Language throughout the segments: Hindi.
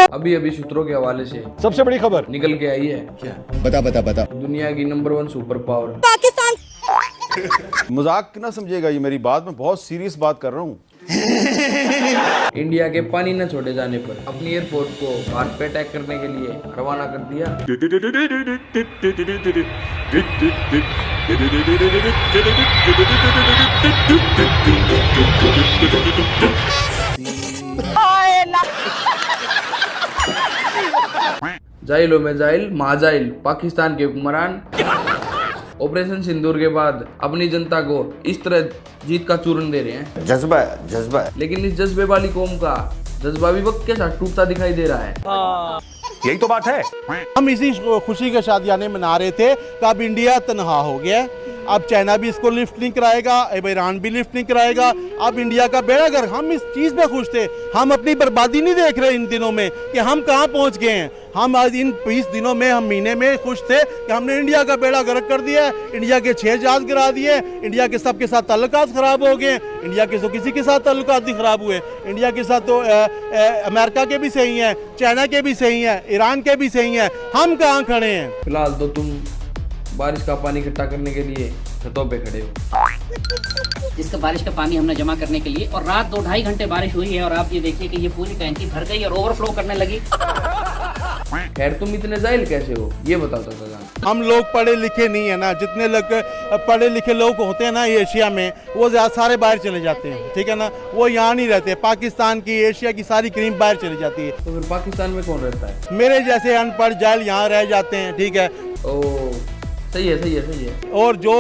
अभी अभी सूत्रों के हवाले से सबसे बड़ी खबर निकल के आई है। क्या? बता। दुनिया की नंबर 1 सुपर पावर पाकिस्तान। मजाक ना समझिएगा, ये मेरी बात, मैं बहुत सीरियस बात कर रहा हूँ। इंडिया के पानी न छोड़े जाने पर अपनी एयरफोर्स को भारत पे अटैक करने के लिए रवाना कर दिया। जाइलो में जाइल महाजाइल पाकिस्तान के हुक्मरान ऑपरेशन सिंदूर के बाद अपनी जनता को इस तरह जीत का चूरन दे रहे हैं। जज्बा है। लेकिन इस जज्बे वाली कौम का जज्बा भी वक्त के साथ टूटता दिखाई दे रहा है। यही तो बात है। हम इसी खुशी के शादियाने मना रहे थे कि अब इंडिया तनहा हो गया, अब चाइना भी इसको लिफ्ट नहीं कराएगा, अब ईरान भी लिफ्ट नहीं कराएगा, अब इंडिया का बेड़ा गर्क। हम इस चीज़ में खुश थे, हम अपनी बर्बादी नहीं देख रहे इन दिनों में कि हम कहाँ पहुँच गए हैं। हम आज इन 20 दिनों में, हम महीने में खुश थे कि हमने इंडिया का बेड़ा गर्क कर दिया, इंडिया के 6 जहाज गिरा दिए, इंडिया के सबके साथ ताल्लुकात ख़राब हो गए, इंडिया के तो किसी के साथ ताल्लुकात नहीं ख़राब हुए, इंडिया के साथ तो अमेरिका के भी सही हैं, चाइना के भी सही हैं, ईरान के भी सही हैं, हम कहाँ खड़े हैं। फिलहाल तो तुम बारिश का पानी इकट्ठा करने के लिए छतों पे खड़े हो। जिसका बारिश का पानी हमने जमा करने के लिए, और रात 2-2.5 घंटे बारिश हुई है और आप ये देखिए कि ये पूरी टैंकी भर गई और ओवरफ्लो करने लगी। खैर तुम इतने जाहिल कैसे हो ये बताओ तो। हम लोग पढ़े लिखे नहीं है ना, जितने लोग पढ़े लिखे लोग होते हैं ना ये एशिया में, वो सारे बाहर चले जाते हैं, ठीक है ना, वो यहाँ नहीं रहते। पाकिस्तान की, एशिया की सारी क्रीम बाहर चली जाती है। तो फिर पाकिस्तान में कौन रहता है? मेरे जैसे अनपढ़ जाहिल यहाँ रह जाते हैं, ठीक है। ओ सही है। और जो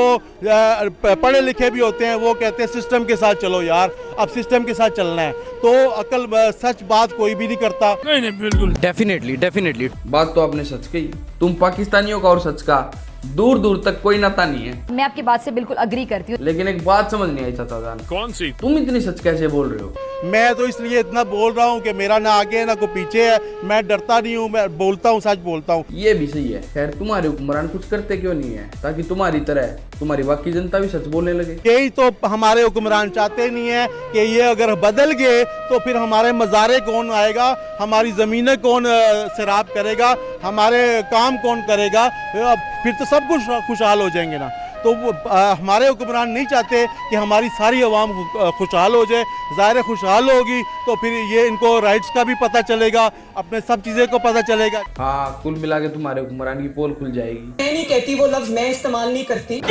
पढ़े लिखे भी होते हैं वो कहते हैं सिस्टम के साथ चलो यार, अब सिस्टम के साथ चलना है, तो अकल सच बात कोई भी नहीं करता। नहीं बिल्कुल डेफिनेटली बात तो आपने सच कही। तुम पाकिस्तानियों का और सच का दूर दूर तक कोई नाता नहीं है। मैं आपकी बात से बिल्कुल अग्री करती हूँ, लेकिन एक बात समझ नहीं आई चाचा जान। कौन सी? तुम इतनी सच कैसे बोल रहे हो? मैं तो इसलिए इतना बोल रहा हूँ कि मेरा ना आगे ना कोई पीछे है, मैं डरता नहीं हूँ, मैं बोलता हूँ, सच बोलता हूँ। ये भी सही है। खैर तुम्हारे हुक्मरान कुछ करते क्यों नहीं है ताकि तुम्हारी तरह तुम्हारी बाकी जनता भी सच बोलने लगे? यही तो हमारे हुक्मरान चाहते नहीं है कि ये अगर बदल गए तो फिर हमारे मज़ारे कौन आएगा, हमारी ज़मीनें कौन सैराब करेगा, हमारे काम कौन करेगा, फिर तो सब कुछ खुशहाल हो जाएंगे ना। तो हमारे हुक्मरान नहीं चाहते कि हमारी सारी आवाम खुशहाल हो जाए। ज़ाहिर खुशहाल होगी तो फिर ये इनको राइट्स का भी पता चलेगा, अपने सब चीज़ें को पता चलेगा। हाँ, कुल मिला के तुम्हारे हुक्मरान की पोल खुल जाएगी। मैं नहीं कहती, वो लफ्ज मैं इस्तेमाल नहीं करती।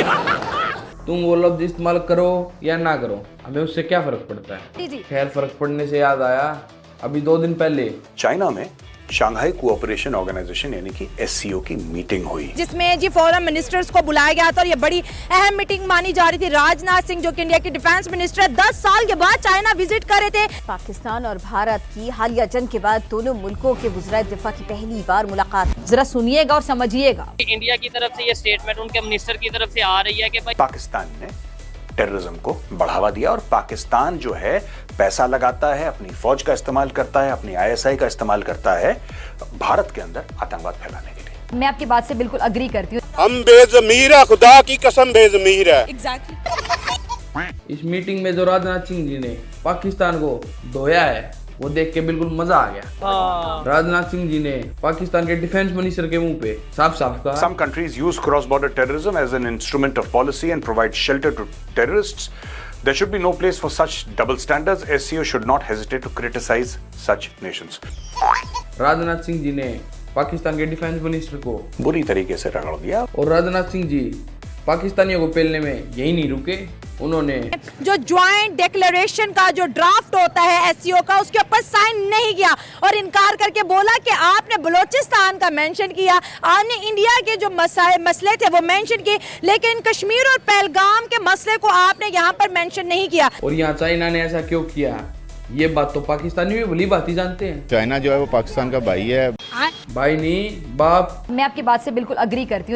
तुम वो लफ्ज इस्तेमाल करो या ना करो, हमें उससे क्या फर्क पड़ता है? खैर फर्क पड़ने से याद आया, अभी 2 दिन पहले चाइना में शंघाई कोऑपरेशन ऑर्गेनाइजेशन यानी कि एससीओ की मीटिंग हुई, जिसमें जी फॉरेन मिनिस्टर्स को बुलाया गया था और ये बड़ी अहम मीटिंग मानी जा रही थी। राजनाथ सिंह जो कि इंडिया के डिफेंस मिनिस्टर है, 10 साल के बाद चाइना विजिट कर रहे थे। पाकिस्तान और भारत की हालिया जंग के बाद दोनों मुल्कों के वज़ीर दिफा की पहली बार मुलाकात। जरा सुनिएगा और समझिएगा। इंडिया की तरफ से ये स्टेटमेंट उनके मिनिस्टर की तरफ से आ रही है कि भाई पाकिस्तान ने टेररिज्म को बढ़ावा दिया और पाकिस्तान जो है पैसा लगाता है, अपनी फौज का इस्तेमाल करता है, अपनी आईएसआई का इस्तेमाल करता है भारत के अंदर आतंकवाद फैलाने के लिए। मैं आपकी बात से बिल्कुल अग्री करती हूँ। हम बेज़मीर है, खुदा की कसम बेज़मीर है। इस मीटिंग में जो राजनाथ सिंह जी ने पाकिस्तान को धोया है वो देख के बिल्कुल मजा आ गया। राजनाथ सिंह जी ने पाकिस्तान के डिफेंस मिनिस्टर के मुंह पे साफ कहा, Some countries use cross-border terrorism as an instrument of policy and provide shelter to terrorists. There should be no place for such double standards. SCO should not hesitate to criticize such nations. Rajnath Singh ji ने पाकिस्तान के डिफेंस मिनिस्टर को बुरी तरीके से रगड़ दिया। और राजनाथ सिंह जी पाकिस्तानियों को पेलने में यही नहीं रुके, उन्होंने जो ज्वाइंट डिक्लेरेशन का जो ड्राफ्ट होता है एससीओ का, उसके ऊपर साइन नहीं किया और इनकार करके बोला कि आपने बलूचिस्तान का मेंशन किया, आपने इंडिया के जो मसले थे वो मेंशन किए, लेकिन कश्मीर और पहलगाम के मसले को आपने यहाँ पर मेंशन नहीं किया। और यहाँ चाइना ने ऐसा क्यों किया, ये बात तो पाकिस्तानी भी भली भांति जानते हैं। चाइना जो है वो पाकिस्तान का भाई है। भाई नहीं बाप। मैं आपकी बात से बिल्कुल अग्री करती हूँ।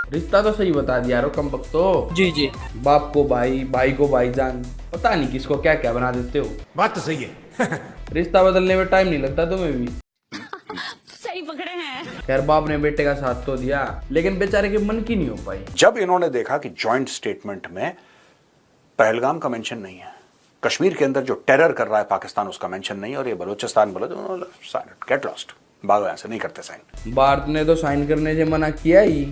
रिश्ता तो सही बता दिया यारो कम वक्त तो। जी बाप को भाई, भाई को भाईजान, पता नहीं किसको क्या क्या बना देते हो। बात तो सही है। रिश्ता बदलने में टाइम नहीं लगता तुम्हें भी। सही पकड़े हैं। खैर बाप ने बेटे का साथ तो दिया, लेकिन बेचारे के मन की नहीं हो पाई। जब इन्होंने देखा कि जॉइंट स्टेटमेंट में पहलगाम का मेंशन नहीं है, कश्मीर के अंदर जो टेरर कर रहा है पाकिस्तान, उसका मेंशन नहीं, और ये बलूचिस्तान बोले तो गेट लॉस्ट, भागो यहाँ से, नहीं करते साइन। भारत ने तो साइन करने से मना किया ही,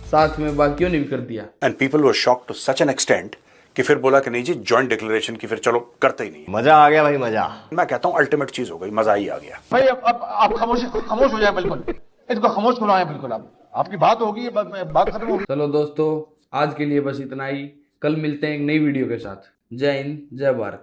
साथ में बाकियों ने भी कर दिया। And people were shocked to such an extent कि फिर बोला कि नहीं जी जॉइंट डिक्लेरेशन की फिर चलो करते ही नहीं। मजा आ गया भाई, मजा। मैं कहता हूँ अल्टीमेट चीज हो गई, मजा ही आ गया। भाई अब आप खामोश हो जाए, बिल्कुल इसको खामोश करवाएं, बिल्कुल आप आपकी बात होगी, बात खत्म होगी। चलो दोस्तों, आज के लिए बस इतना ही। कल मिलते हैं एक नई वीडियो के साथ। जय हिंद, जय भारत।